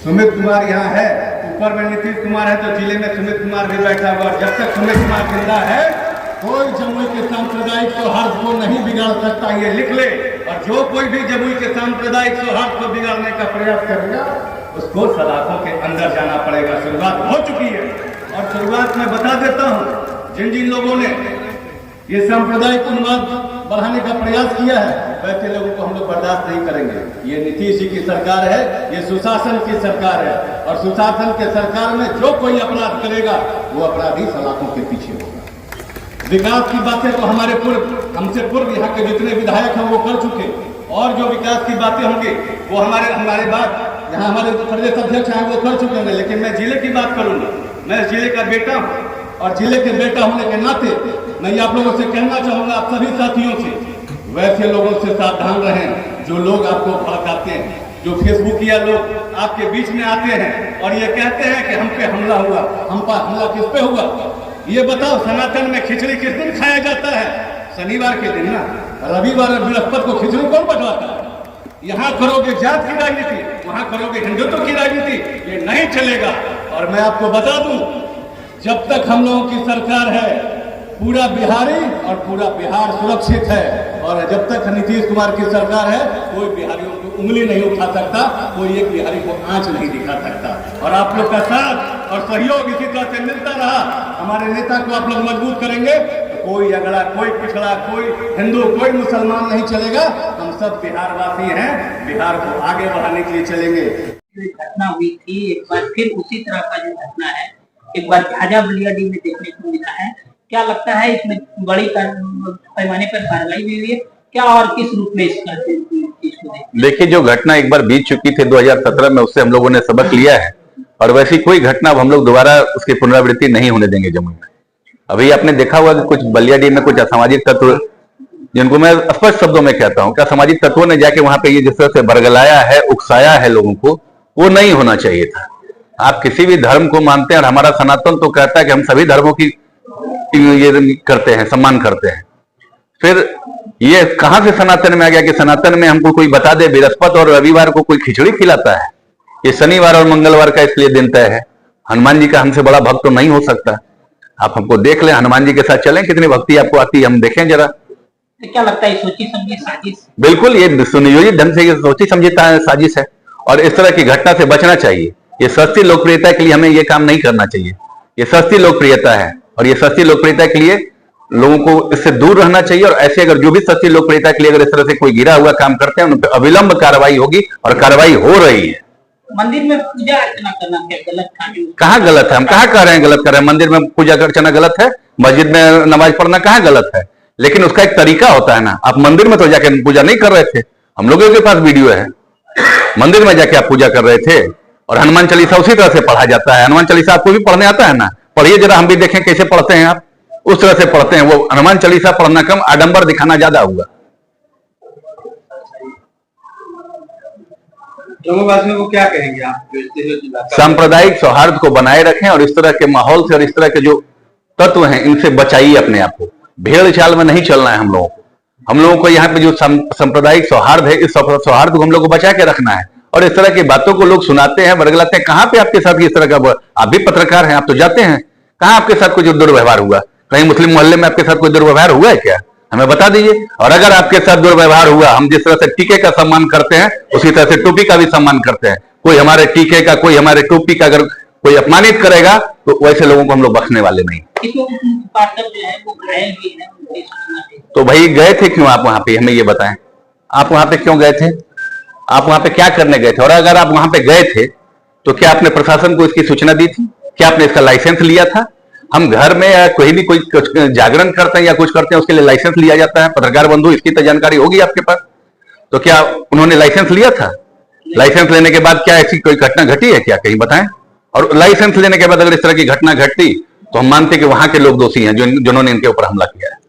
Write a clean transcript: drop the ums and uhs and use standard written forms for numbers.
सुमित कुमार यहाँ है, ऊपर में नीतीश कुमार है तो जिले में सुमित कुमार भी बैठा हुआ। जब तक सुमित कुमार जिंदा है कोई जमुई के सांप्रदायिक सौहार्द को नहीं बिगाड़ सकता, ये लिख ले। और जो कोई भी जमुई के सांप्रदायिक सौहार्द को बिगाड़ने का प्रयास करेगा उसको सलाखों के अंदर जाना पड़ेगा। शुरुआत हो चुकी है और शुरुआत में बता देता हूँ, जिन जिन लोगों ने ये सांप्रदायिक उन्माद बढ़ाने का प्रयास किया है वैसे लोगों को हम लोग बर्दाश्त नहीं करेंगे। ये नीतीश जी की सरकार है, ये सुशासन की सरकार है और सुशासन के सरकार में जो कोई अपराध करेगा वो अपराधी सलाखों के पीछे होगा। विकास की बातें तो हमसे पूर्व यहाँ के जितने विधायक हैं वो कर चुके, और जो विकास की बातें होंगी वो हमारे बाद यहाँ हमारे प्रदेश अध्यक्ष हैं वो कर चुके हैं। लेकिन मैं जिले की बात करूंगा, मैं जिले का बेटा हूँ और जिले के बेटा होने के नाते मैं आप लोगों से कहना चाहूंगा, आप सभी साथियों से, वैसे लोगों से सावधान रहें जो लोग आपको भड़काते हैं, जो फेसबुकिया लोग आपके बीच में आते हैं और ये कहते हैं कि हम पे हमला हुआ। हम पर हमला किस पे हुआ ये बताओ। सनातन में खिचड़ी किस दिन खाया जाता है? शनिवार के दिन ना। रविवार और बृहस्पति को खिचड़ी कौन बंटवाता है? यहाँ करोगे जात की राजनीति, वहां करोगे हिंदुत्व की राजनीति, ये नहीं चलेगा। और मैं आपको बता दूं, जब तक हम लोगों की सरकार है पूरा बिहारी और पूरा बिहार सुरक्षित है, और जब तक नीतीश कुमार की सरकार है कोई बिहारियों की उंगली नहीं उठा सकता, कोई एक बिहारी को आंच नहीं दिखा सकता। और आप लोग का साथ और सहयोग इसी तरह से मिलता रहा, हमारे नेता को आप लोग मजबूत करेंगे तो कोई अगड़ा, कोई पिछड़ा, कोई हिंदू, कोई मुसलमान नहीं चलेगा। हम सब बिहारवासी हैं, बिहार को आगे बढ़ाने के लिए चलेंगे। घटना हुई थी, एक बार फिर उसी तरह का जो घटना है एक बार झाझा बलियाडी में देखने को मिला है। क्या लगता है इसमें बड़ी पैमाने पर कार्रवाई भी हुई है क्या, और किस रूप में इसका? देखिए, जो घटना एक बार बीत चुकी थी 2017 में, उससे हम लोगों ने सबक लिया है और वैसी कोई घटना अब हम लोग दोबारा उसकी पुनरावृत्ति नहीं होने देंगे जमुई में। अभी आपने देखा हुआ कि कुछ बलियाडी में कुछ असामाजिक तत्व, जिनको मैं स्पष्ट शब्दों में कहता हूं कि असामाजिक तत्वों ने जाके वहां पे ये जिस तरह से बरगलाया है, उकसाया है लोगों को, वो नहीं होना चाहिए था। आप किसी भी धर्म को मानते हैं और हमारा सनातन तो कहता है कि हम सभी धर्मों की ये करते हैं, सम्मान करते हैं। फिर ये कहां से सनातन में आ गया कि सनातन में हमको कोई बता दे बृहस्पति और रविवार को कोई खिचड़ी खिलाता है? ये शनिवार और मंगलवार का इसलिए दिन तय है। हनुमान जी का हमसे बड़ा भक्त तो नहीं हो सकता। आप हमको देख लें, हनुमान जी के साथ चलें, कितनी भक्ति आपको आती है, हम देखें जरा। तो क्या लगता है सोची समझी साजिश? बिल्कुल, ये सुनियोजित ढंग से ये सोची समझी साजिश है और इस तरह की घटना से बचना चाहिए। ये सस्ती लोकप्रियता के लिए हमें ये काम नहीं करना चाहिए। ये सस्ती लोकप्रियता है और ये सस्ती लोकप्रियता के लिए लोगों को इससे दूर रहना चाहिए। और ऐसे अगर जो भी सस्ती लोकप्रियता के लिए अगर इस तरह से कोई गिरा हुआ काम करते हैं उन पर अविलंब कार्रवाई होगी और कार्रवाई हो रही है। मंदिर में पूजा अर्चना करना क्या गलत था? कहाँ गलत है? हम कहाँ कह रहे हैं गलत कर रहे हैं? मंदिर में पूजा अर्चना गलत है, मस्जिद में नमाज पढ़ना कहाँ गलत है? लेकिन उसका एक तरीका होता है ना। आप मंदिर में तो जाके पूजा नहीं कर रहे थे, हम लोगों के पास वीडियो है। मंदिर में जाके आप पूजा कर रहे थे और हनुमान चालीसा उसी तरह से पढ़ा जाता है। हनुमान चालीसा आपको भी पढ़ने आता है ना? पढ़िए जरा, हम भी देखें कैसे पढ़ते हैं आप। उस तरह से पढ़ते हैं। वो हनुमान चालीसा पढ़ना कम, आडंबर दिखाना ज्यादा हुआ। जम्मूवासियों को क्या कहेंगे आप? सांप्रदायिक सौहार्द को बनाए रखें और इस तरह के माहौल से और इस तरह के जो तत्व हैं इनसे बचाइए अपने आप को। भेड़ चाल में नहीं चलना है हम लोगों को। हम लोगों को यहाँ पे जो सांप्रदायिक सौहार्द है, इस सौहार्द को हम लोग को बचा के रखना है। और इस तरह की बातों को लोग सुनाते हैं, बरगलाते हैं। कहाँ पे आपके साथ इस तरह का, आप भी पत्रकार हैं, आप तो जाते हैं, कहाँ आपके साथ कोई दुर्व्यवहार हुआ? कहीं मुस्लिम मोहल्ले में आपके साथ कोई दुर्व्यवहार हुआ है क्या? हमें बता दीजिए। और अगर आपके साथ दुर्व्यवहार हुआ, हम जिस तरह से टीके का सम्मान करते हैं उसी तरह से टोपी का भी सम्मान करते हैं। कोई हमारे टीके का, कोई हमारे टोपी का अगर कोई अपमानित करेगा तो वैसे लोगों को हम लोग बख्शने वाले नहीं। तो भाई गए थे क्यों आप वहां पे? हमें ये बताएं, आप वहां पे क्यों गए थे? आप वहां पे क्या करने गए थे? और अगर आप वहां पे गए थे तो क्या आपने प्रशासन को इसकी सूचना दी थी? क्या आपने इसका लाइसेंस लिया था? हम घर में या कोई भी कोई जागरण करते हैं या कुछ करते हैं उसके लिए लाइसेंस लिया जाता है। पत्रकार बंधु, इसकी तो जानकारी होगी आपके पास। तो क्या उन्होंने लाइसेंस लिया था? लाइसेंस लेने के बाद क्या ऐसी कोई घटना घटी है क्या? कहीं बताएं। और लाइसेंस लेने के बाद अगर इस तरह की घटना घटती तो हम मानते कि वहां के लोग दोषी हैं जिन्होंने इनके ऊपर हमला किया है।